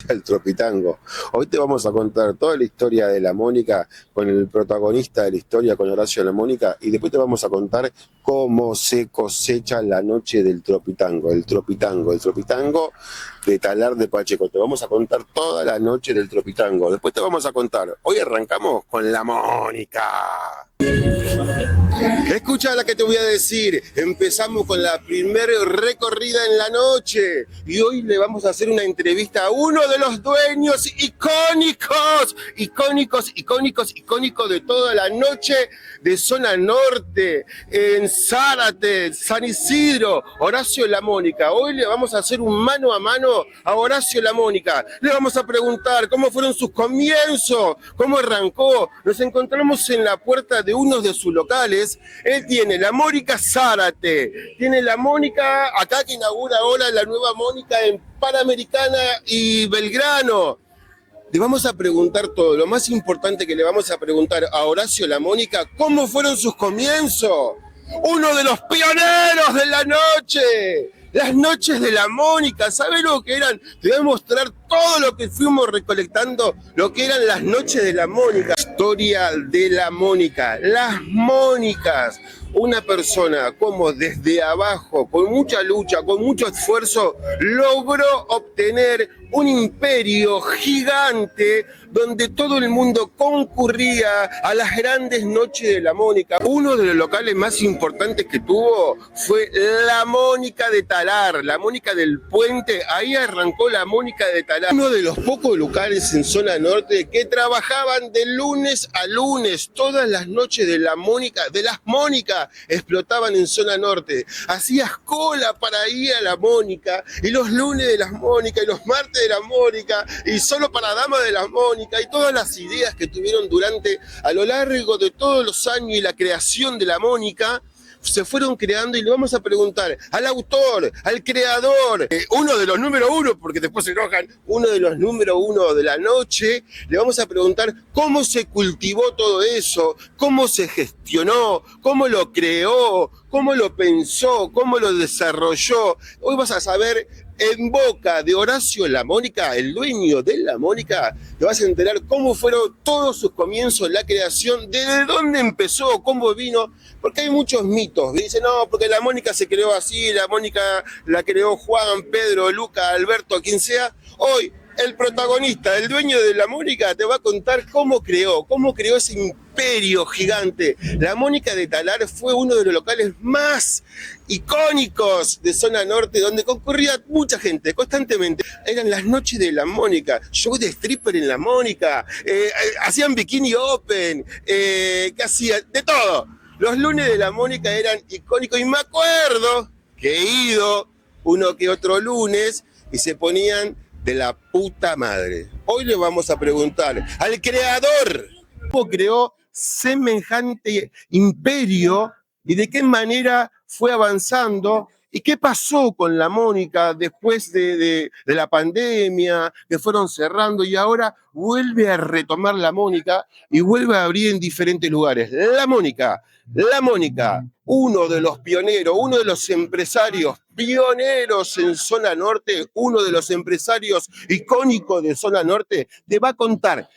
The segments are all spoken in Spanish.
del Tropitango. Hoy te vamos a contar toda la historia de la Mónica con el protagonista de la historia, con Horacio La Mónica, y después te vamos a contar cómo se cosecha la noche del Tropitango, el Tropitango de Talar de Pacheco. Te vamos a contar toda la noche del Tropitango. Después te vamos a contar, hoy arrancamos con la Mónica. Escucha la que te voy a decir. Empezamos con la primer recorrida en la noche y hoy le vamos a hacer una entrevista a uno de los dueños icónicos de toda la noche de zona norte, en Zárate, San Isidro, Horacio La Mónica. Hoy le vamos a hacer un mano a mano a Horacio La Mónica. Le vamos a preguntar cómo fueron sus comienzos, cómo arrancó. Nos encontramos en la puerta de uno de sus locales. Él tiene la Mónica Zárate, tiene la Mónica acá que inaugura ahora la nueva Mónica en Panamericana y Belgrano. Le vamos a preguntar todo. Lo más importante que le vamos a preguntar a Horacio La Mónica, ¿cómo fueron sus comienzos? Uno de los pioneros de la noche. Las noches de la Mónica, ¿sabes lo que eran? Te voy a mostrar todo lo que fuimos recolectando, lo que eran las noches de la Mónica. Historia de la Mónica, las Mónicas. Una persona como desde abajo, con mucha lucha, con mucho esfuerzo, logró obtener un imperio gigante donde todo el mundo concurría a las grandes noches de la Mónica. Uno de los locales más importantes que tuvo fue la Mónica de Talar, la Mónica del Puente. Ahí arrancó la Mónica de Talar. Uno de los pocos locales en zona norte que trabajaban de lunes a lunes. Todas las noches de la Mónica, de las Mónicas, explotaban en zona norte. Hacías cola para ir a la Mónica, y los lunes de las Mónicas, y los martes de la Mónica, y solo para damas de la Mónica, y todas las ideas que tuvieron durante, a lo largo de todos los años y la creación de la Mónica, se fueron creando. Y le vamos a preguntar al autor, al creador, uno de los número uno, porque después se enojan, uno de los número uno de la noche. Le vamos a preguntar cómo se cultivó todo eso, cómo se gestionó, cómo lo creó, cómo lo pensó, cómo lo desarrolló. Hoy vas a saber, en boca de Horacio La Mónica, el dueño de La Mónica, te vas a enterar cómo fueron todos sus comienzos, la creación, desde dónde empezó, cómo vino, porque hay muchos mitos. Dicen, no, porque la Mónica se creó así, la Mónica la creó Juan, Pedro, Luca, Alberto, quien sea. Hoy, el protagonista, el dueño de La Mónica, te va a contar cómo creó ese imperio gigante. La Mónica de Talar fue uno de los locales más icónicos de zona norte, donde concurría mucha gente constantemente. Eran las noches de La Mónica, show de stripper en La Mónica, hacían bikini open, que hacían de todo. Los lunes de La Mónica eran icónicos, y me acuerdo que he ido uno que otro lunes y se ponían de la puta madre. Hoy le vamos a preguntar al creador cómo creó semejante imperio y de qué manera fue avanzando y qué pasó con la Mónica después de la pandemia, que fueron cerrando, y ahora vuelve a retomar la Mónica y vuelve a abrir en diferentes lugares. La Mónica, uno de los pioneros, uno de los empresarios pioneros en zona norte, uno de los empresarios icónicos de zona norte, te va a contar,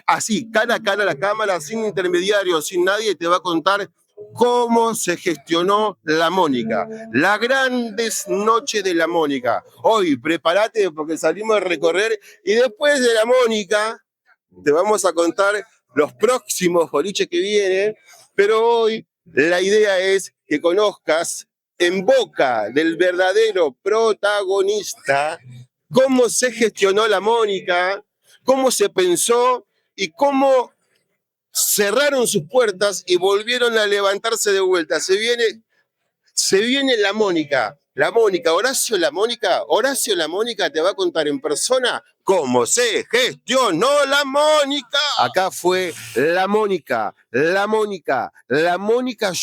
así, cara a cara a la cámara, sin intermediarios, sin nadie, te va a contar cómo se gestionó la Mónica, las grandes noches de la Mónica. Hoy, prepárate porque salimos a recorrer, y después de la Mónica te vamos a contar los próximos boliches que vienen, pero hoy la idea es que conozcas en boca del verdadero protagonista cómo se gestionó la Mónica, cómo se pensó y cómo cerraron sus puertas y volvieron a levantarse de vuelta. Se viene la Mónica, Horacio La Mónica te va a contar en persona cómo se gestionó la Mónica. Acá fue la Mónica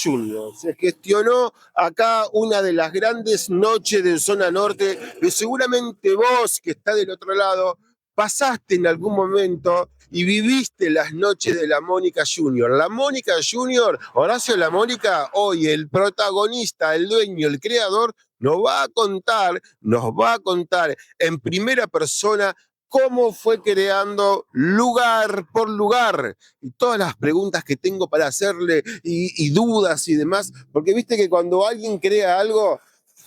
Junior. Se gestionó acá una de las grandes noches de zona norte, que seguramente vos, que está del otro lado, pasaste en algún momento y viviste las noches de la Mónica Junior. La Mónica Junior, Horacio La Mónica, hoy el protagonista, el dueño, el creador, nos va a contar en primera persona cómo fue creando lugar por lugar. Y todas las preguntas que tengo para hacerle y dudas y demás, porque viste que cuando alguien crea algo,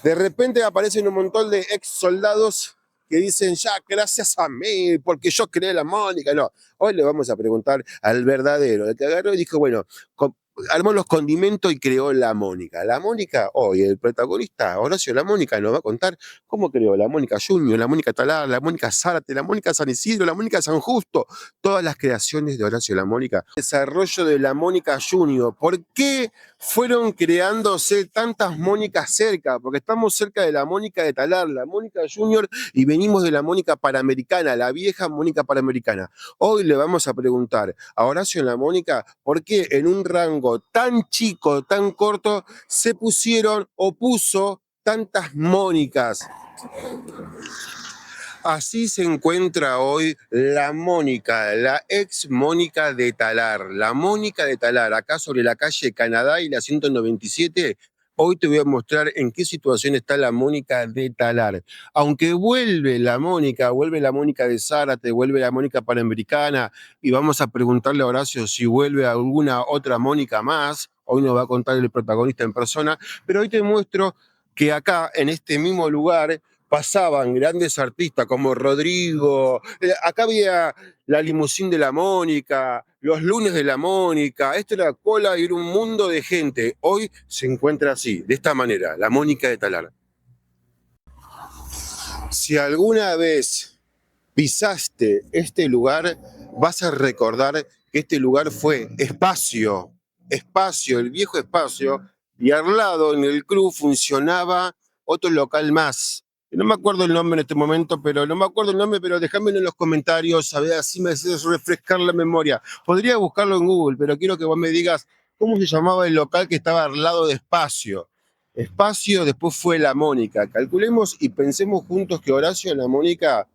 de repente aparecen un montón de ex soldados que dicen, ya, gracias a mí, porque yo creé la Mónica. No, hoy le vamos a preguntar al verdadero, el que agarró y dijo, bueno, armó los condimentos y creó la Mónica. La Mónica, hoy el protagonista, Horacio La Mónica, nos va a contar cómo creó la Mónica Junior, la Mónica Talar, la Mónica Zárate, la Mónica San Isidro, la Mónica San Justo, todas las creaciones de Horacio La Mónica. Desarrollo de la Mónica Junior. ¿Por qué fueron creándose tantas Mónicas cerca? Porque estamos cerca de la Mónica de Talar, la Mónica Junior, y venimos de la Mónica Panamericana, la vieja Mónica Panamericana. Hoy le vamos a preguntar a Horacio La Mónica por qué en un rango tan chico, tan corto, se pusieron o puso tantas Mónicas. Así se encuentra hoy la Mónica, la ex Mónica de Talar. La Mónica de Talar, acá sobre la calle Canadá y la 197. Hoy te voy a mostrar en qué situación está la Mónica de Talar. Aunque vuelve la Mónica de Zárate, vuelve la Mónica Panamericana, y vamos a preguntarle a Horacio si vuelve alguna otra Mónica más. Hoy nos va a contar el protagonista en persona, pero hoy te muestro que acá, en este mismo lugar, pasaban grandes artistas como Rodrigo, acá había la limusín de la Mónica, los lunes de la Mónica, esto era cola y era un mundo de gente. Hoy se encuentra así, de esta manera, la Mónica de Talar. Si alguna vez pisaste este lugar, vas a recordar que este lugar fue espacio, el viejo espacio, y al lado en el club funcionaba otro local más. No me acuerdo el nombre en este momento, pero déjamelo en los comentarios, a ver, así me haces refrescar la memoria. Podría buscarlo en Google, pero quiero que vos me digas cómo se llamaba el local que estaba al lado de Espacio. Espacio, después fue La Mónica. Calculemos y pensemos juntos que Horacio La Mónica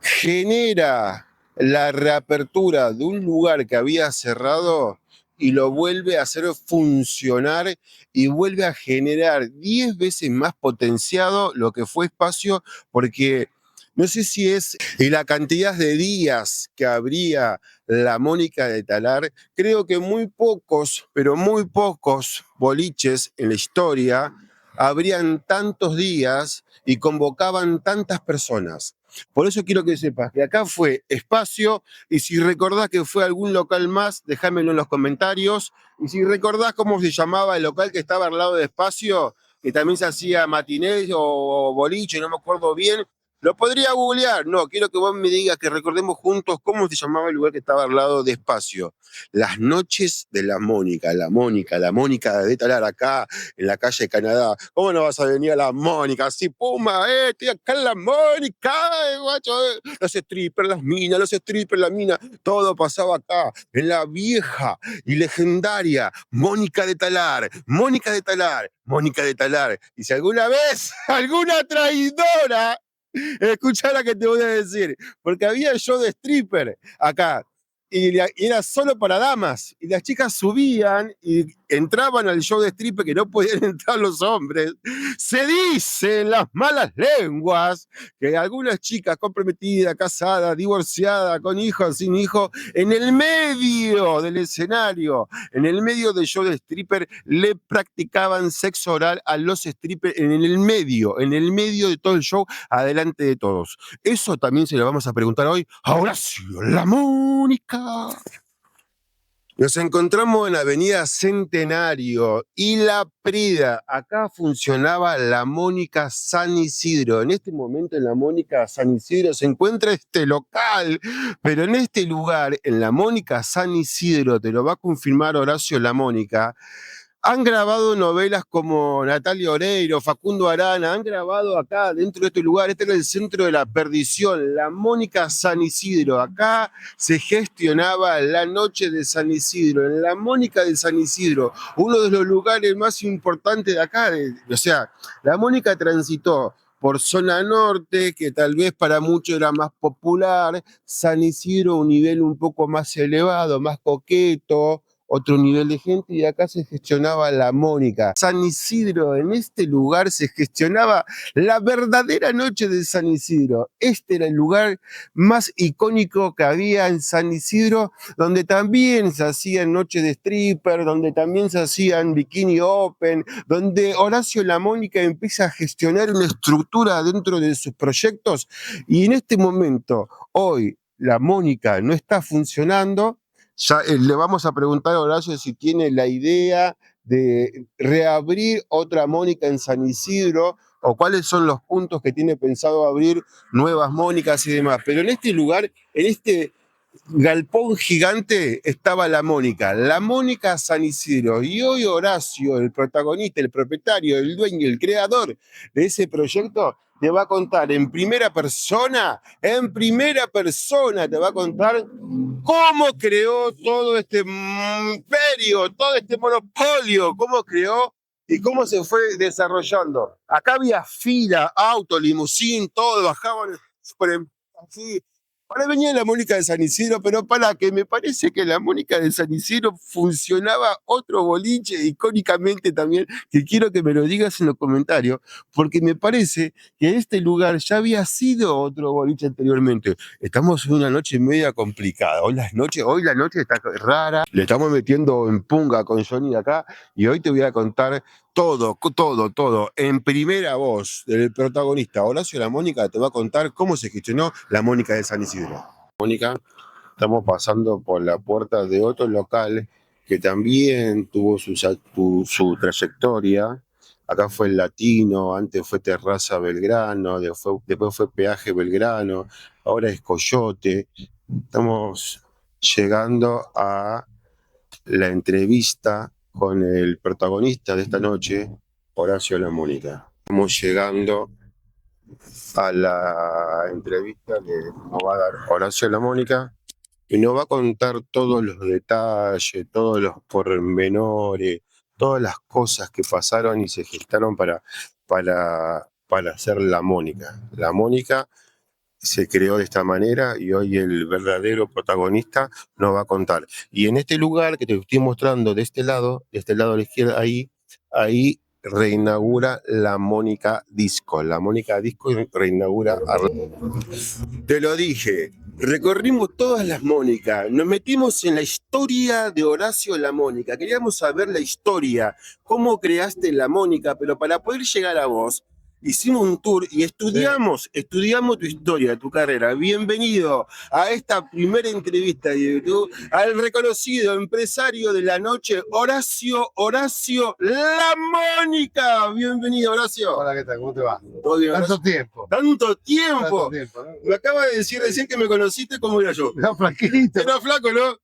genera la reapertura de un lugar que había cerrado y lo vuelve a hacer funcionar y vuelve a generar 10 veces más potenciado lo que fue Espacio, porque no sé si es la cantidad de días que habría la Mónica de Talar, creo que muy pocos, pero muy pocos boliches en la historia habrían tantos días y convocaban tantas personas. Por eso quiero que sepas que acá fue Espacio, y si recordás que fue algún local más, déjamelo en los comentarios. Y si recordás cómo se llamaba el local que estaba al lado de Espacio, que también se hacía matinés o boliche, no me acuerdo bien, lo podría googlear. No, quiero que vos me digas, que recordemos juntos cómo se llamaba el lugar que estaba al lado de Espacio. Las noches de la Mónica, la Mónica de Talar, acá en la calle Canadá. ¿Cómo no vas a venir a la Mónica? Así, puma, estoy acá en la Mónica, guacho, Los strippers, las minas, la mina, todo pasaba acá, en la vieja y legendaria Mónica de Talar, Mónica de Talar, Mónica de Talar. Y si alguna vez, alguna traidora, escuchá la que te voy a decir, porque había show de stripper acá, y era solo para damas, y las chicas subían y entraban al show de stripper, que no podían entrar los hombres. Se dicen las malas lenguas que algunas chicas comprometidas, casadas, divorciadas, con hijos, sin hijos, en el medio del escenario, en el medio del show de stripper, le practicaban sexo oral a los strippers en el medio de todo el show, adelante de todos. Eso también se lo vamos a preguntar hoy a Horacio La Mónica. Nos encontramos en Avenida Centenario y La Prida. Acá funcionaba la Mónica San Isidro. En este momento en la Mónica San Isidro se encuentra este local, pero en este lugar, en la Mónica San Isidro, te lo va a confirmar Horacio La Mónica, han grabado novelas como Natalia Oreiro, Facundo Arana, han grabado acá dentro de este lugar. Este era el centro de la perdición, la Mónica San Isidro. Acá se gestionaba la noche de San Isidro, en la Mónica de San Isidro, uno de los lugares más importantes de acá. O sea, la Mónica transitó por zona norte, que tal vez para muchos era más popular, San Isidro un nivel un poco más elevado, más coqueto, otro nivel de gente y acá se gestionaba la Mónica. San Isidro, en este lugar se gestionaba la verdadera noche de San Isidro. Este era el lugar más icónico que había en San Isidro, donde también se hacían noches de stripper, donde también se hacían bikini open, donde Horacio La Mónica empieza a gestionar una estructura dentro de sus proyectos y en este momento, hoy, La Mónica no está funcionando. Ya le vamos a preguntar a Horacio si tiene la idea de reabrir otra Mónica en San Isidro o cuáles son los puntos que tiene pensado abrir nuevas Mónicas y demás. Pero en este lugar, en este galpón gigante estaba la Mónica San Isidro. Y hoy Horacio, el protagonista, el propietario, el dueño, el creador de ese proyecto, te va a contar en primera persona te va a contar cómo creó todo este imperio, todo este monopolio, cómo creó y cómo se fue desarrollando. Acá había fila, auto, limusín, todo, bajaban así. Ahora venía la Mónica de San Isidro, pero para que me parece que la Mónica de San Isidro funcionaba otro boliche icónicamente también, que quiero que me lo digas en los comentarios, porque me parece que este lugar ya había sido otro boliche anteriormente. Estamos en una noche media complicada. Hoy la noche está rara. Le estamos metiendo en punga con Johnny acá y hoy te voy a contar todo, en primera voz del protagonista. Horacio La Mónica te va a contar cómo se gestionó la Mónica de San Isidro. Mónica, estamos pasando por la puerta de otro local que también tuvo su trayectoria. Acá fue el Latino, antes fue Terraza Belgrano, después fue Peaje Belgrano, ahora es Coyote. Estamos llegando a la entrevista con el protagonista de esta noche, Horacio La Mónica. Estamos llegando a la entrevista que nos va a dar Horacio La Mónica y nos va a contar todos los detalles, todos los pormenores, todas las cosas que pasaron y se gestaron para hacer La Mónica. La Mónica se creó de esta manera y hoy el verdadero protagonista nos va a contar. Y en este lugar que te estoy mostrando de este lado a la izquierda, ahí reinaugura la Mónica Disco. La Mónica Disco reinaugura. Te lo dije, recorrimos todas las Mónicas, nos metimos en la historia de Horacio La Mónica. Queríamos saber la historia, cómo creaste la Mónica, pero para poder llegar a vos, hicimos un tour y estudiamos tu historia, tu carrera. Bienvenido a esta primera entrevista de YouTube al reconocido empresario de la noche, Horacio La Mónica. Bienvenido, Horacio. Hola, ¿qué tal? ¿Cómo te va? ¿Todo bien, Tanto Horacio? tiempo. Tanto tiempo. ¿No? Me acaba de decir recién que me conociste como era yo. Era flaquito. Era flaco, ¿no?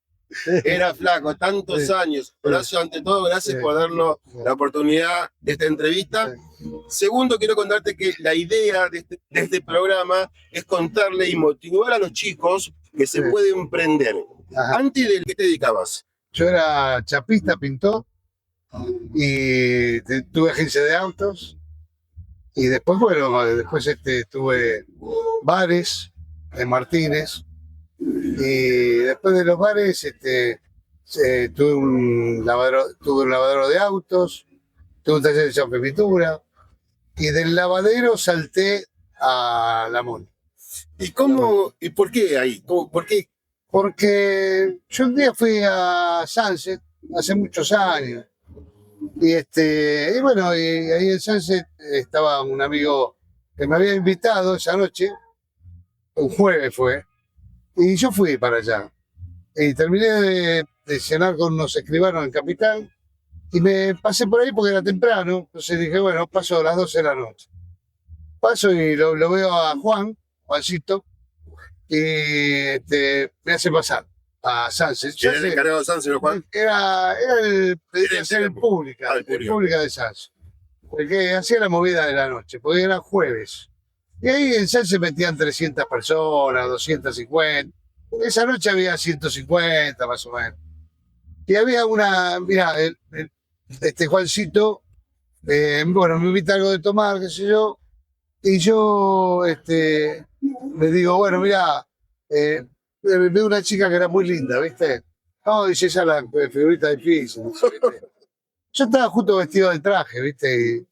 Era flaco, tantos Sí. años. Horacio, ante todo, gracias Sí. por darnos la oportunidad de esta entrevista. Segundo, quiero contarte que la idea de este programa es contarle y motivar a los chicos que se Sí. pueden emprender. Ajá. Antes de qué te dedicabas. Yo era chapista, pintor, y tuve agencia de autos. Y después, bueno, tuve bares en Martínez. Y después de los bares, tuve un lavadero de autos, tuve un taller de chapa y pintura. Y del lavadero salté a la Mónica. ¿Y cómo, y por qué ahí? ¿Por qué? Porque yo un día fui a Sunset, hace muchos años, y bueno, y ahí en Sunset estaba un amigo que me había invitado esa noche, un jueves fue, y yo fui para allá. Y terminé de cenar con unos escribanos en Capital, y me pasé por ahí porque era temprano, entonces dije, bueno, paso a las 12 de la noche. Paso y lo veo a Juancito, y me hace pasar a Sunset. ¿Quién era el encargado de Sunset, Juan? Era el pública, el pública de Sunset, el que hacía la movida de la noche, porque era jueves. Y ahí en Sunset metían 300 personas, 250. Esa noche había 150 más o menos. Y había mira, Juancito, bueno, me invita algo de tomar, qué sé yo, y yo le digo, bueno, mira, veo una chica que era muy linda, ¿viste? No, dice, esa es la figurita difícil. ¿Viste? Yo estaba justo vestido de traje, ¿viste? Y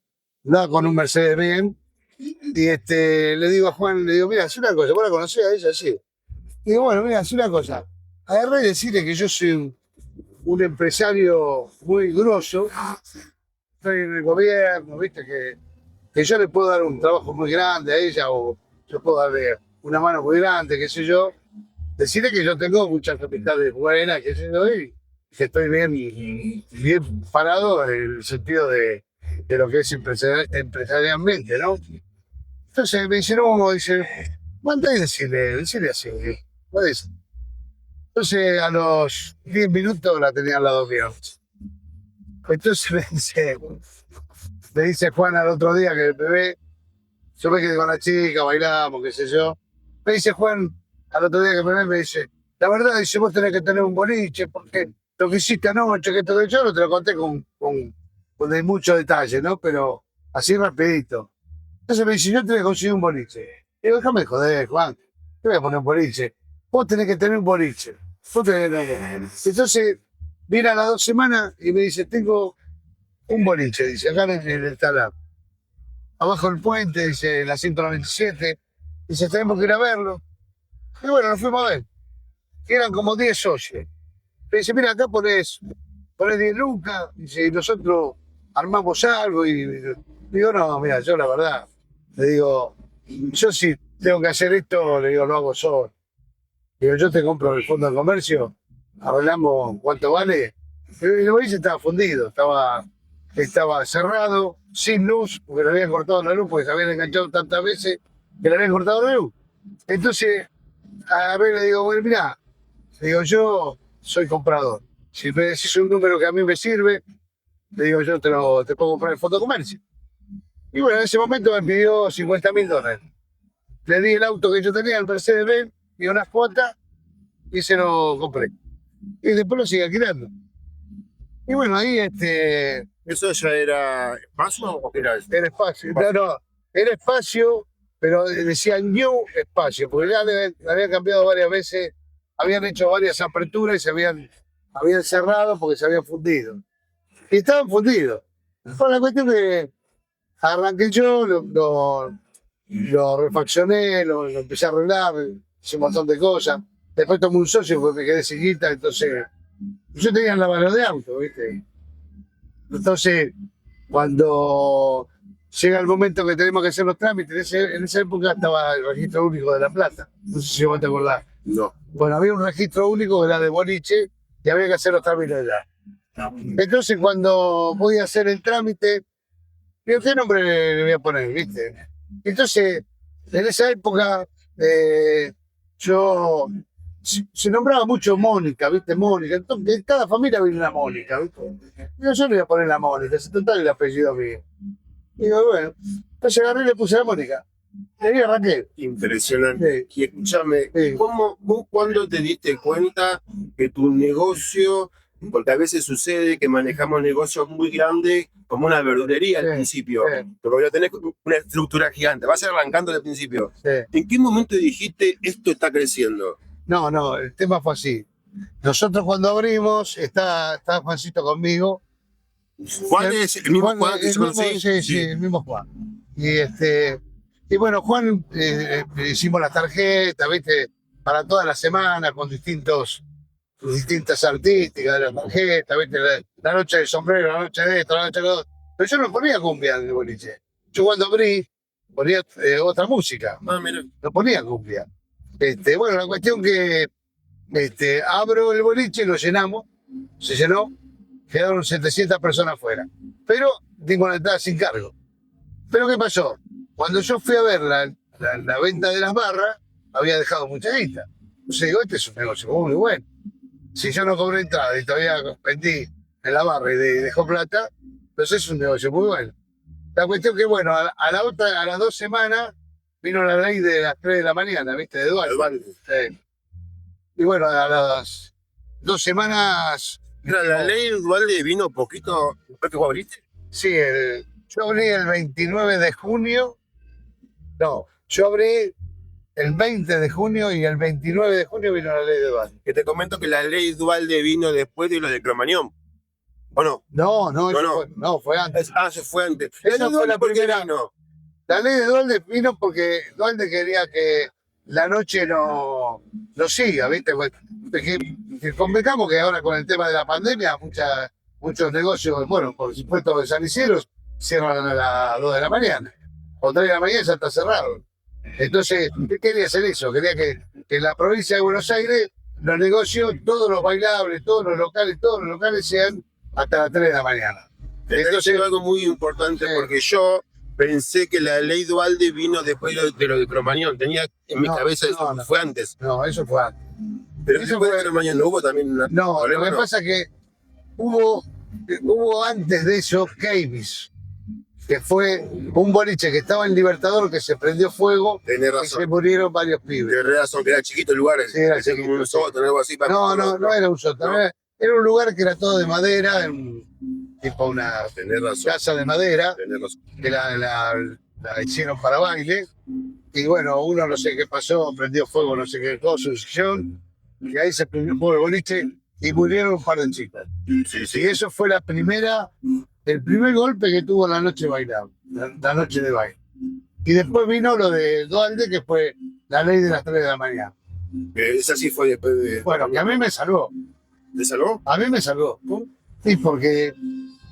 andaba con un Mercedes-Benz. Y le digo a Juan, le digo, mira, haz una cosa, vos la conocés a ella, sí. Y digo, bueno, mira, haz una cosa. Agarré y decirle que yo soy un empresario muy grosso. Estoy en el gobierno, ¿viste? Que yo le puedo dar un trabajo muy grande a ella o yo puedo darle una mano muy grande, qué sé yo. Decirle que yo tengo muchas capitales buenas, qué sé yo, y que estoy bien parado en el sentido de lo que es empresarialmente, ¿no? Entonces me dice, no, dice, manda y decirle así. Pues, entonces a los 10 minutos la tenía al lado mío. Entonces me dice Juan al otro día que el bebé, yo me quedé con la chica, bailamos, qué sé yo. Me dice Juan al otro día que me ve, me dice, la verdad, dice, vos tenés que tener un boliche, porque lo que hiciste anoche, que todo yo no te lo conté con de mucho detalle, ¿no? Pero así rapidito. Entonces me dice, yo te voy a conseguir un boliche. Y digo, déjame joder, Juan, te voy a poner un boliche. Vos tenés que tener un boliche. Vos tenés que tener. Entonces, viene a las 2 semanas y me dice, tengo un boliche, dice, acá en el talar. Abajo del puente, dice, la 197. Dice, tenemos que ir a verlo. Y bueno, nos fuimos a ver. Eran como 10 socios. Me dice, mira, acá ponés 10 lucas. Dice, y nosotros armamos algo. Y digo, no, mira, yo la verdad, le digo, yo si tengo que hacer esto, le digo, lo hago solo. Digo, yo te compro el fondo de comercio, hablamos cuánto vale. Y el boliche estaba fundido, estaba cerrado, sin luz, porque le habían cortado la luz, porque se habían enganchado tantas veces que le habían cortado la luz. Entonces, a ver, le digo, bueno, mira, le digo, yo soy comprador. Si me decís un número que a mí me sirve, le digo, yo te puedo comprar el fondo de comercio. Y bueno, en ese momento me pidió $50.000. Le di el auto que yo tenía, el Mercedes-Benz, y unas cuotas, y se lo compré. Y después lo sigue alquilando. Y bueno, ahí ¿Eso ya era espacio o era era espacio. No, era espacio, pero decía New Espacio, porque ya le habían cambiado varias veces, habían hecho varias aperturas y habían cerrado porque se habían fundido. Y estaban fundidos. Por la cuestión que arranqué yo, lo refaccioné, lo empecé a arreglar, hice un montón de cosas. Después tomé un socio porque me quedé sin guita, entonces yo tenía el lavadero de auto, ¿viste? Entonces, cuando llega el momento que tenemos que hacer los trámites, en esa época estaba el registro único de La Plata. No sé si vos te acordás. No. Bueno, había un registro único que era de boliche y había que hacer los trámites allá. Entonces, cuando voy a hacer el trámite, digo, ¿qué nombre le voy a poner? ¿Viste? Entonces, en esa época, se nombraba mucho Mónica, ¿viste? Mónica. Entonces, en cada familia había una Mónica, ¿viste? Digo, yo le voy a poner la Mónica, se total el apellido mío. Digo, bueno, entonces agarré y le puse la Mónica. Le di a Raquel. Impresionante. Sí. Y escúchame, Sí. ¿vos cuándo te diste cuenta que tu negocio, porque a veces sucede que manejamos negocios muy grandes, como una verdulería al Sí, principio, sí. pero ya tenés una estructura gigante, vas arrancando al principio. Sí. ¿En qué momento dijiste esto está creciendo? No, el tema fue así. Nosotros cuando abrimos, estaba Juancito conmigo. ¿Juan es el mismo Juan que yo conocí? Sí, el mismo Juan. Y bueno, Juan, hicimos las tarjetas, ¿viste? Para toda la semana, con distintas artísticas de la tarjeta, ¿viste? La noche del sombrero, la noche de esto, la noche de lo otro. Pero yo no ponía cumbia en el boliche. Yo cuando abrí, ponía otra música. Ah, mira. No ponía cumbia. Bueno, la cuestión que abro el boliche, lo llenamos, se llenó, quedaron 700 personas afuera. Pero tengo la entrada sin cargo. Pero ¿qué pasó? Cuando yo fui a ver la venta de las barras, había dejado mucha guita. Entonces digo, este es un negocio muy bueno. Si yo no cobré entrada y todavía vendí en la barra y dejó plata, entonces es un negocio muy bueno. La cuestión que, bueno, a las 2 semanas vino la ley de las 3 de la mañana, ¿viste? De Duarte. Sí. Y bueno, a las 2 semanas. Mira, la ley Dualde vino poquito después que vos abriste. Sí, yo abrí el 29 de junio. No, yo abrí el 20 de junio y el 29 de junio vino la ley de Dualde. Que te comento que la ley Dualde vino después de lo de Cromañón. ¿O no? No, fue antes. Se fue antes. Esa fue la ¿Por qué primera. vino? La ley de Dualde vino porque Dualde quería que la noche no siga, ¿viste? Que convengamos que ahora con el tema de la pandemia, muchos negocios, bueno, por supuesto de San Isidro, cierran a las 2 de la mañana. O 3 de la mañana ya está cerrado. Entonces, ¿qué quería hacer eso? Quería que en la provincia de Buenos Aires los negocios, todos los bailables, todos los locales sean hasta las 3 de la mañana. Entonces, algo muy importante porque yo pensé que la ley Dualde vino después de lo de Cromañón. Tenía en mi cabeza eso fue antes. No, eso fue antes. Pero eso después fue... de Cromañón no hubo también una... No, lo que pasa es que hubo antes de eso Cavis, que fue un boliche que estaba en Libertador que se prendió fuego. Tenés y razón. se murieron varios pibes. Tenés razón, que era chiquito el lugar. Sí, era chiquito, como un sótano, algo así. No era un sótano. Era un lugar que era todo de madera, tipo una casa de madera, que la hicieron para baile. Y bueno, uno no sé qué pasó, prendió fuego, no sé qué cosa, y ahí se prendió fuego el boliche y murieron un par de chicas. Sí. Y eso fue el primer golpe que tuvo la noche bailable, la noche de baile. Y después vino lo de Dualde, que fue la ley de las 3 de la mañana. Esa sí fue después de... Bueno, que a mí me salvó. ¿Te salvó? A mí me salvó. Sí, porque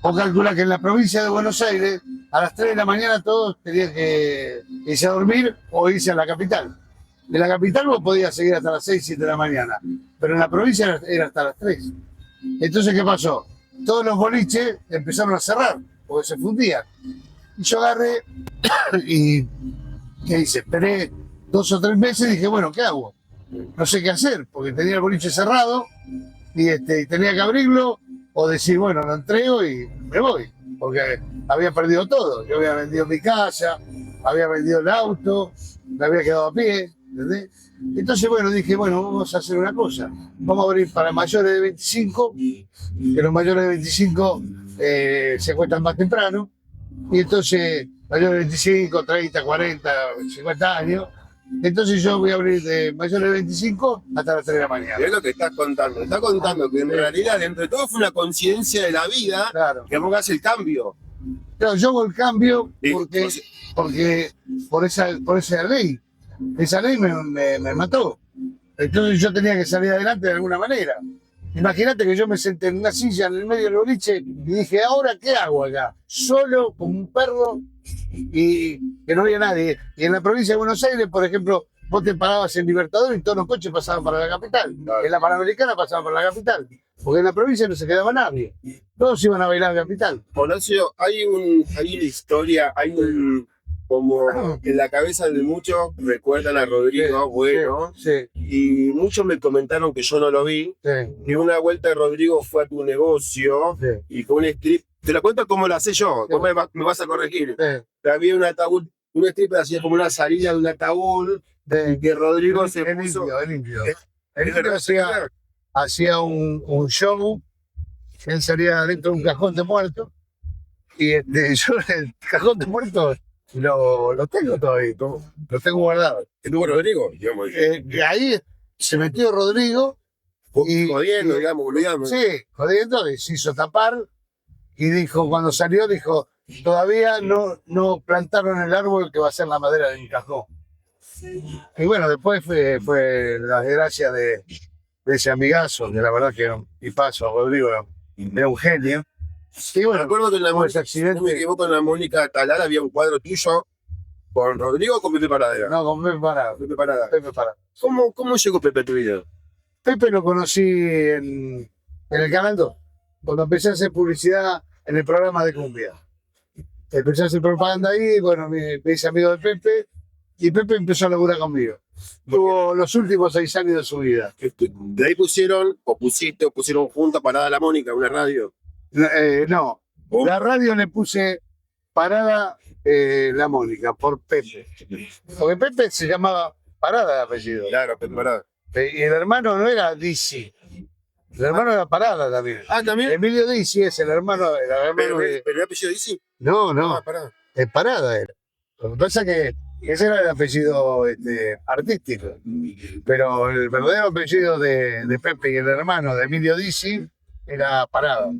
vos calculás que en la provincia de Buenos Aires, a las 3 de la mañana todos tenían que irse a dormir o irse a la capital. En la capital vos podías seguir hasta las 6, 7 de la mañana, pero en la provincia era hasta las 3. Entonces, ¿qué pasó? Todos los boliches empezaron a cerrar, porque se fundían. Y yo agarré y, ¿qué hice? Esperé 2 o 3 meses y dije, bueno, ¿qué hago? No sé qué hacer, porque tenía el boliche cerrado y tenía que abrirlo o decir, bueno, lo entrego y me voy, porque había perdido todo. Yo había vendido mi casa, había vendido el auto, me había quedado a pie, ¿entendés? Entonces, bueno, dije, bueno, vamos a hacer una cosa. Vamos a abrir para mayores de 25, que los mayores de 25 se acuestan más temprano. Y entonces, mayores de 25, 30, 40, 50 años. Entonces yo voy a abrir de mayores de 25 hasta las 3 de la mañana. Es lo que estás contando. Está contando que en realidad, dentro de todo, fue una coincidencia de la vida que pongas el cambio. Claro, yo hago el cambio porque por esa ley. Esa ley me mató. Entonces yo tenía que salir adelante de alguna manera. Imagínate que yo me senté en una silla en el medio del boliche y dije, ¿ahora qué hago acá? Solo, como un perro, y que no había nadie. Y en la provincia de Buenos Aires, por ejemplo, vos te parabas en Libertador y todos los coches pasaban para la capital. En la Panamericana pasaban para la capital. Porque en la provincia no se quedaba nadie. Todos iban a bailar a la capital. Horacio, hay una historia, como en la cabeza de muchos recuerdan a Rodrigo, Sí. Y muchos me comentaron que yo no lo vi. Sí. Y una vuelta Rodrigo fue a tu negocio y con un strip. Te la cuento como la sé yo, ¿cómo me vas a corregir? Había un ataúd, un strip hacía como una salida de un ataúd, que Rodrigo se puso. El limpio. El limpio hacía un show, él salía dentro de un cajón de muertos, y yo el cajón de muertos lo tengo todavía, lo tengo guardado. ¿Estuvo Rodrigo? Digamos. Ahí se metió Rodrigo. Jodiendo, digamos. Sí, jodiendo, y se hizo tapar. Y dijo, cuando salió, dijo, todavía no plantaron el árbol que va a ser la madera de mi cajón. Y bueno, después fue la desgracia de ese amigazo, que la verdad que era un tipazo, Rodrigo, era un genio. Sí, bueno, recuerdo que en ese accidente, me equivoco, en la Mónica Talar había un cuadro tuyo con Rodrigo o con Pepe Parada. No, con Pepe Parada. Pepe Parada. ¿Cómo llegó Pepe a tu vida? Pepe lo conocí en el Canal 2, cuando empecé a hacer publicidad en el programa de cumbia. Empecé a hacer propaganda ahí, bueno, me hice amigo de Pepe, y Pepe empezó a laburar conmigo. Tuvo los últimos 6 años de su vida. ¿De ahí pusieron junto a Parada La Mónica, una radio? No, la radio le puse Parada La Mónica, por Pepe. Porque Pepe se llamaba Parada de apellido. Claro, Pepe Parada. Y el hermano no era Dizzy. El hermano era Parada también. Ah, ¿también? Emilio Dizzy es el hermano ¿Pero de... el apellido Dizzy? No. Parada. Parada era. Lo que pasa es que Ese era el apellido artístico. Pero el verdadero apellido de Pepe y el hermano de Emilio Dizzi era Parada.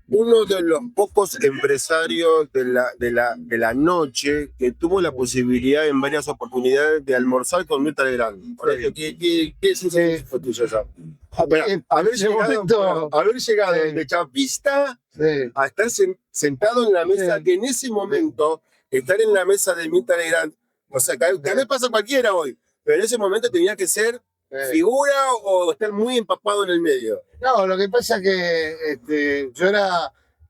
Uno de los pocos empresarios de la noche que tuvo la posibilidad en varias oportunidades de almorzar con Mirta Legrand. ¿Qué es eso fue tuyo ya? Haber llegado de chapista a estar sentado en la mesa, que en ese momento, estar en la mesa de Mirta Legrand, o sea, tal vez pasa cualquiera hoy, pero en ese momento tenía que ser figura o estar muy empapado en el medio. No, lo que pasa es que yo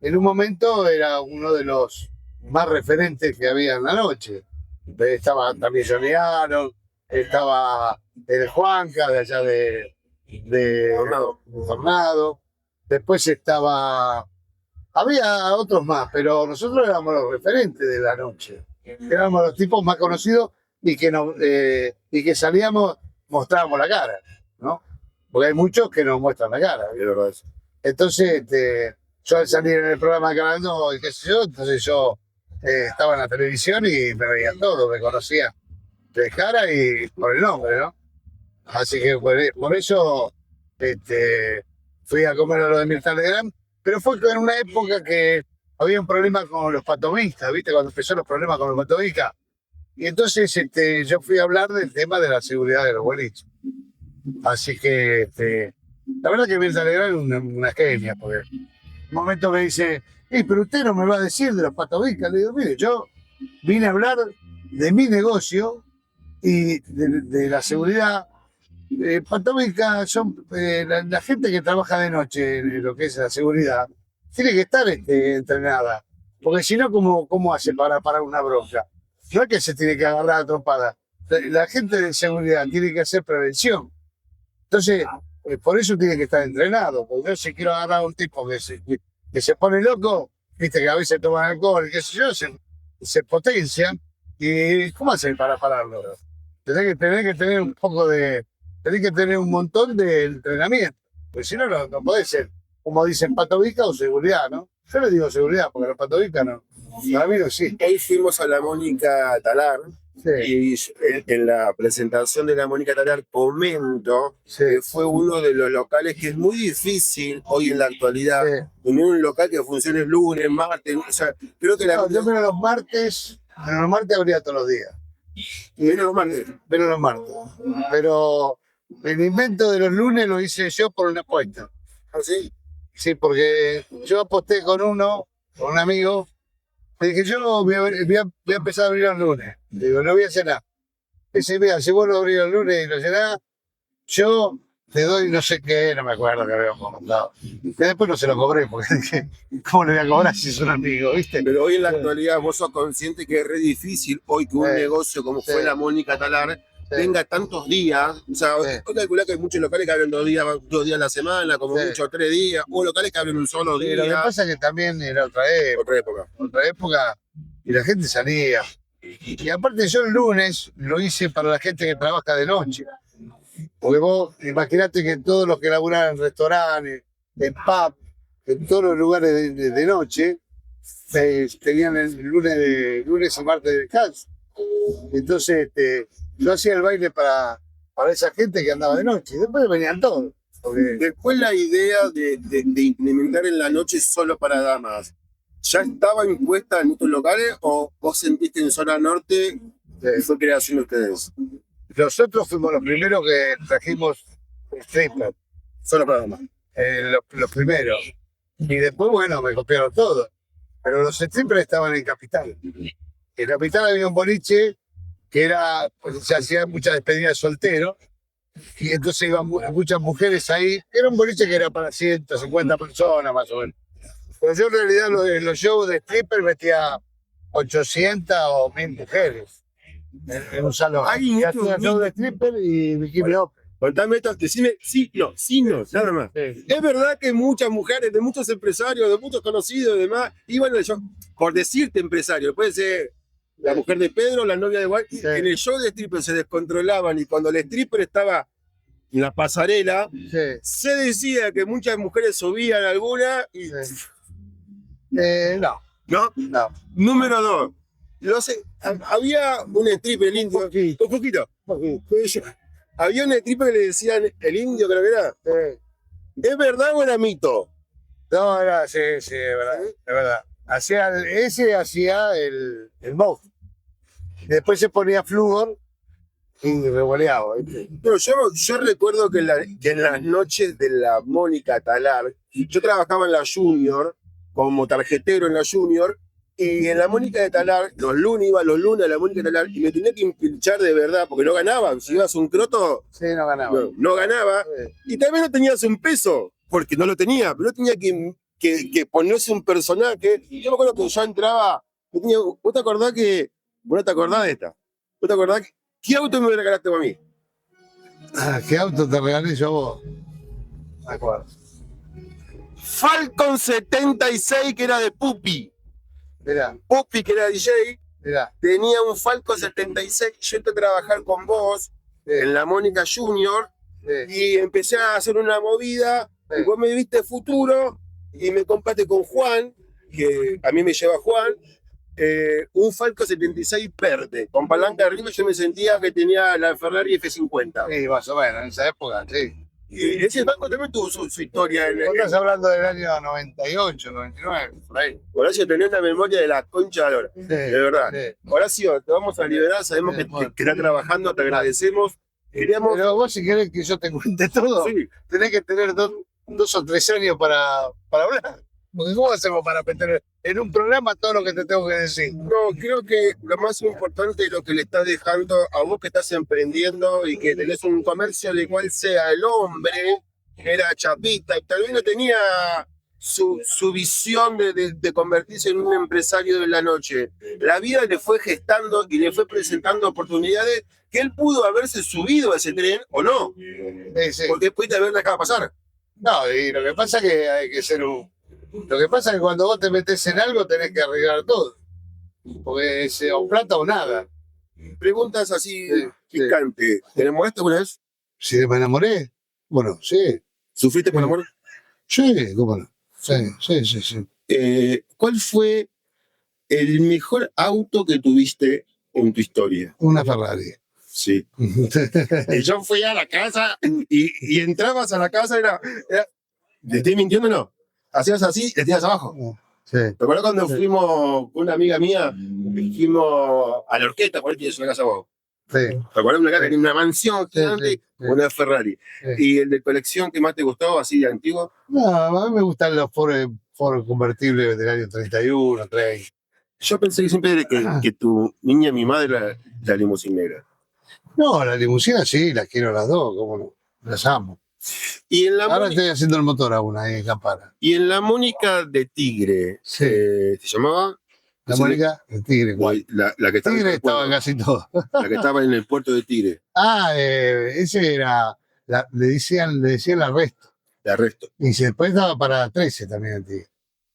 en un momento era uno de los más referentes que había en la noche. Estaba también Johnny Aaron, estaba el Juanca de allá de Tornado. Después había otros más, pero nosotros éramos los referentes de la noche. Éramos los tipos más conocidos y que salíamos, mostrábamos la cara, ¿no? Porque hay muchos que no muestran la cara. Entonces, yo al salir en el programa de Canal 2 y qué sé yo, entonces yo estaba en la televisión y me veían todo, me conocían de cara y por el nombre, ¿no? Así que por eso fui a comer a lo de Mirta Legrand, pero fue en una época que había un problema con los patovistas, ¿viste? Cuando empezó los problemas con los patovistas. Y entonces yo fui a hablar del tema de la seguridad de los boliches. Así que la verdad que Mirta Legrand es una genia, porque en un momento me dice, pero usted no me va a decir de los patovistas. Le digo, mire, yo vine a hablar de mi negocio y de la seguridad. Patovica son la gente que trabaja de noche en lo que es la seguridad, tiene que estar entrenada, porque si no, ¿cómo hace para parar una bronca? No es que se tiene que agarrar a trompada. La gente de seguridad tiene que hacer prevención. Entonces, por eso tiene que estar entrenado. Porque yo si quiero agarrar a un tipo que se pone loco, viste que a veces toman alcohol, qué sé yo, se potencian. ¿Y cómo hacen para pararlo? Tenés que tener un poco tenés que tener un montón de entrenamiento. Porque si no, no puede ser, como dicen, patovica o seguridad, ¿no? Yo le digo seguridad, porque los patovicas no. Para mí no existe. Hoy fuimos a la Mónica Talar. Sí. Y en la presentación de la Mónica Talar comento que fue uno de los locales que es muy difícil hoy en la actualidad tener un local que funcione lunes, martes, o sea, creo que yo pero los martes abría todos los días. Menos los martes. Menos los martes. Pero el invento de los lunes lo hice yo por una apuesta. ¿Ah, sí? Sí, porque yo aposté con un amigo. Le dije, yo voy a empezar a abrir los lunes. Digo, no voy a hacer nada. Dice, mira, si vos lo abrís los lunes y lo llenás, yo te doy no sé qué, no me acuerdo que habíamos contado. Y después no se lo cobré, porque dije, ¿cómo le voy a cobrar si es un amigo, viste? Pero hoy en la actualidad vos sos consciente que es re difícil hoy que un negocio como fue la Mónica Talar tenga tantos días. O sea, vos calculás que hay muchos locales que abren 2 días a la semana, como mucho 3 días, o locales que abren un solo día. Lo que pasa es que también era otra época, y la gente salía. Y aparte yo el lunes lo hice para la gente que trabaja de noche. Porque vos imaginate que todos los que laburan en restaurantes, en pub, en todos los lugares de noche, tenían el lunes y martes de descanso. Entonces yo hacía el baile para esa gente que andaba de noche. Y después venían todos. Después la idea de implementar en la noche solo para damas, ¿ya estaba impuesta en estos locales o vos sentiste en zona norte que fue creación de ustedes? Nosotros fuimos los primeros que trajimos stripper. Solo para damas. Los primeros. Y después, bueno, me copiaron todo. Pero los strippers estaban en Capital. En Capital había un boliche que se hacían muchas despedidas de solteros. Y entonces iban muchas mujeres ahí. Era un boliche que era para 150 personas más o menos. Pero yo en realidad en los shows de stripper metía 800 o 1000 mujeres en un salón. Y hacía show de stripper y bikini open. Contame esto, decime sí, no, nada más. Sí. Es verdad que muchas mujeres, de muchos empresarios, de muchos conocidos y demás, iban al show, por decirte empresario, puede ser la mujer de Pedro, la novia de Juan, en el show de stripper se descontrolaban y cuando el stripper estaba en la pasarela, se decía que muchas mujeres subían alguna y... No. ¿No? Número 2. Había un stripper, el indio. Un poquito. Había un stripper que le decían el indio, creo que era. ¿Es verdad o era mito? No, era, sí, es verdad. Ese hacía el mouse. Después se ponía flúor y revoleaba, ¿viste? Pero yo recuerdo que en las noches de la Mónica Talar, yo trabajaba en la Junior, como tarjetero en la Junior, y en la Mónica de Talar, iba los lunes a la Mónica de Talar, y me tenía que empilchar de verdad, porque no ganaba. Si ibas un croto, Sí, no ganaba. no ganaba. Y también no tenías un peso, porque no lo tenía, pero tenía que ponerse un personaje. Y yo me acuerdo que yo entraba, ¿vos te acordás vos no te acordás de esta? ¿Vos te acordás qué auto me regalaste a mí? ¿Qué auto te regalé yo a vos? Me acuerdo. Falcon 76, que era de Pupi. Mirá, Pupi, que era DJ, mirá. tenía un Falcon 76. Yo entré a trabajar con vos en la Mónica Junior y empecé a hacer una movida. Y vos me viste futuro y me compraste con Juan, que a mí me lleva Juan, un Falcon 76 verde. Con palanca arriba yo me sentía que tenía la Ferrari F50. Sí, más o menos, en esa época, sí. Y ese banco también tuvo su historia. Vos estás hablando del año 98, 99, por ahí. Horacio, tenés una memoria de la concha de la hora. Sí, De verdad. sí. Horacio, te vamos a liberar, sabemos Sí, que bueno. estás trabajando, te agradecemos. Queríamos. Pero vos, si querés que yo te cuente todo, Sí. tenés que tener 2 o 3 años para hablar. Porque ¿cómo hacemos para meter en un programa todo lo que te tengo que decir? No, creo que lo más importante es lo que le estás dejando a vos que estás emprendiendo y que tenés un comercio de cual sea el hombre, era chapista y tal vez no tenía su visión de convertirse en un empresario de la noche. La vida le fue gestando y le fue presentando oportunidades que él pudo haberse subido a ese tren o no, Sí. porque después de haber dejado pasar. No, y lo que pasa es que hay que ser Lo que pasa es que cuando vos te metes en algo tenés que arreglar todo. Porque es o plata o nada. Preguntas así Sí, picantes. ¿Te enamoraste alguna vez? Si me enamoré, bueno, sí. ¿Sufriste por amor? Sí, cómo no. Sí. ¿Cuál fue el mejor auto que tuviste en tu historia? Una Ferrari. Sí. Y yo fui a la casa y entrabas a la casa era ¿te estoy mintiendo o no? Hacías así, le tiras abajo. Sí. ¿Te acuerdas cuando fuimos con una amiga mía? Fuimos a la orquesta, por ahí tienes una casa abajo. Sí. ¿Te acuerdas de una casa que tiene una mansión gigante? Sí. Una Ferrari. Sí. ¿Y el de colección que más te gustó, así de antiguo? No, a mí me gustan los Ford convertibles del año 31, 30. Yo pensé que siempre que tu niña mimada era la limusinera. No, la limusina sí, las quiero las dos, cómo no. Las amo. Y en la Ahora Mónica, estoy haciendo el motor a una ahí en Campana. y en la Mónica de Tigre, Sí. ¿se llamaba? La Sí. Mónica, el Tigre. ¿Cuál? La que estaba en Tigre el estaba puerto, casi todo. la que estaba en el puerto de Tigre, Ese era, le decían la Resto. de arresto. Y después estaba para 13 también el Tigre.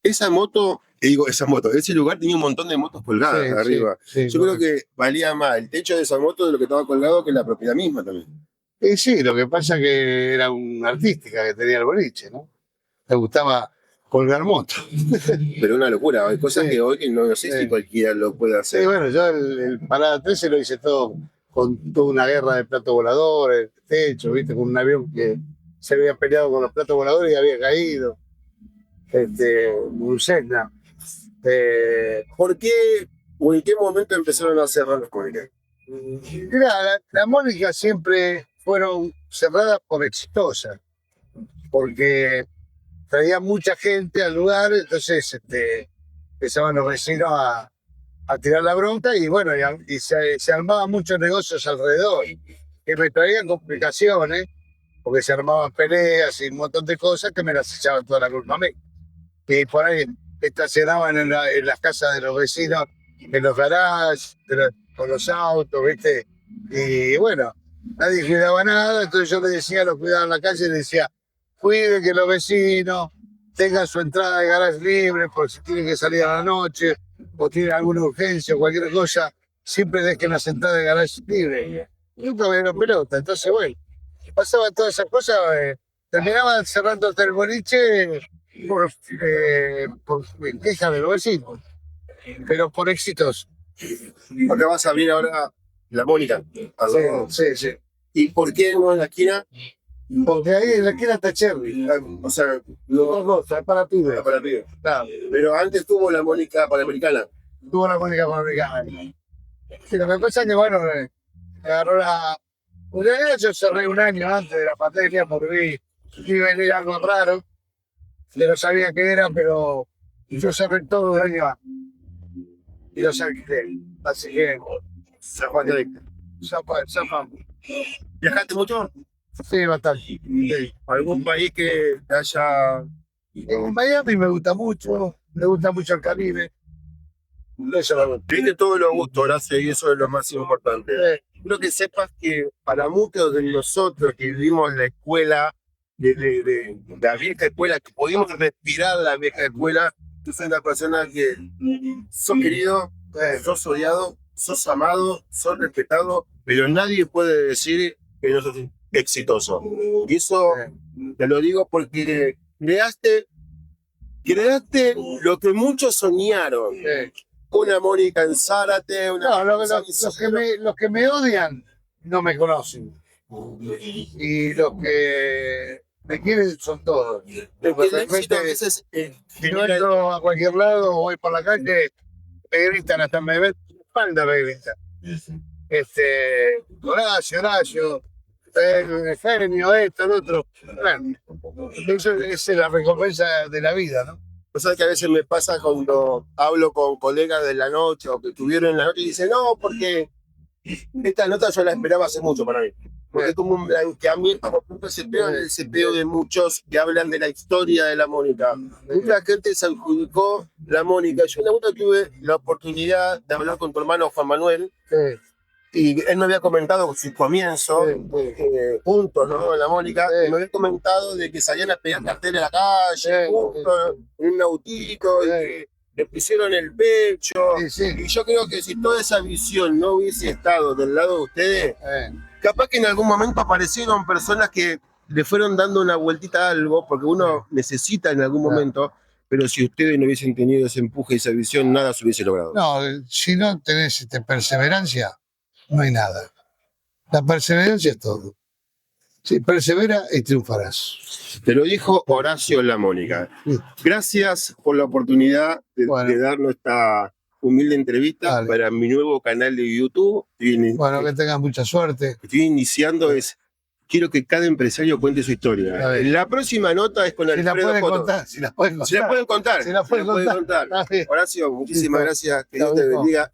Esa moto, ese lugar tenía un montón de motos colgadas Sí, arriba. sí, Yo creo que valía más el techo de esa moto de lo que estaba colgado que la propiedad misma también. Sí, lo que pasa que era una artística que tenía el boliche, ¿no? Le gustaba colgar motos. Pero una locura, hay cosas Sí. que hoy no sé Sí. si cualquiera lo puede Sí, hacer. bueno, yo el Parada 13 lo hice todo con toda una guerra de platos voladores, techo, ¿viste? Con un avión que se había peleado con los platos voladores y había caído. Un Cessna. ¿Por qué o en qué momento empezaron a cerrar los comunicadores? Mirá, la Mónica siempre fueron cerradas por exitosas, porque traía mucha gente al lugar, entonces empezaban los vecinos a tirar la bronca y bueno, y se armaban muchos negocios alrededor, que me traían complicaciones, porque se armaban peleas y un montón de cosas que me las echaban toda la culpa a mí. Y por ahí estacionaban en las casas de los vecinos, en los garages, con los autos, ¿viste? Y bueno, nadie cuidaba nada, entonces yo le decía a los cuidados en la calle, le decía, cuiden que los vecinos tengan su entrada de garage libre, por si tienen que salir a la noche, o tienen alguna urgencia o cualquier cosa, siempre dejen las entradas de garage libre. Nunca me dieron pelota, entonces bueno, pasaban todas esas cosas, terminaban cerrando el boliche por quejas de los vecinos, pero por éxitos. Acá vas a abrir ahora la Mónica. Sí. ¿Y por qué no en la esquina? Porque ahí en la esquina está Cherry. O sea, Dos cosas, es para pibes. para pibe. Claro. Pero antes tuvo la Mónica Panamericana. Tuvo la Mónica Panamericana. Sí, lo que pasa es que, bueno, me agarró la. En realidad yo cerré un año antes de la pandemia porque iba a venir algo raro. Yo no sabía qué era, pero yo cerré todo el año antes. Y lo saqué. Así que, San Juan de Areco. zafamos. ¿Viajaste mucho? Sí, bastante. Sí. ¿Algún país que te haya... En Miami me gusta mucho el Caribe. Eso me gusta. Viste todos los gustos, Horacio, y eso es lo más importante. Quiero que sepas que para muchos de nosotros que vivimos la escuela, de la vieja escuela, que pudimos respirar la vieja escuela, tú sos una persona que sos querido, sos odiado, sos amado, sos respetado, pero nadie puede decir que no sos exitoso. Y eso te lo digo porque creaste lo que muchos soñaron. Una Mónica en Zárate, una... No, los que me odian no me conocen. Y los que me quieren son todos. Porque el éxito a veces Si no entro a cualquier lado o voy por la calle, me gritan, hasta me ven la espalda, me gritan. Horacio, el genio, esto, el otro. Bueno, esa es la recompensa de la vida, ¿no? O sea que a veces me pasa cuando hablo con colegas de la noche o que estuvieron en la noche y dicen, no, porque esta nota yo la esperaba hace mucho para mí. Porque es como un blanqueamiento, ese peo de muchos que hablan de la historia de la Mónica. Mucha gente se adjudicó la Mónica. Yo en la nota tuve la oportunidad de hablar con tu hermano Juan Manuel. Y él me había comentado su comienzo, juntos, ¿no? En la Mónica, me había comentado de que salían a pegar cartel en la calle, juntos, en un autito, y que le pusieron el pecho. Y yo creo que si toda esa visión no hubiese estado del lado de ustedes, capaz que en algún momento aparecieron personas que le fueron dando una vueltita a algo, porque uno necesita en algún momento, pero si ustedes no hubiesen tenido ese empuje y esa visión, nada se hubiese logrado. No, si no tenés perseverancia, no hay nada. La perseverancia es todo. Si persevera y triunfarás. Te lo dijo Horacio La Mónica. Gracias por la oportunidad de darnos esta humilde entrevista para mi nuevo canal de YouTube. Bueno, que tengas mucha suerte. Estoy iniciando, quiero que cada empresario cuente su historia. La próxima nota es con Alfredo Coto. Si la pueden contar. Horacio, muchísimas gracias. Que Dios te bendiga.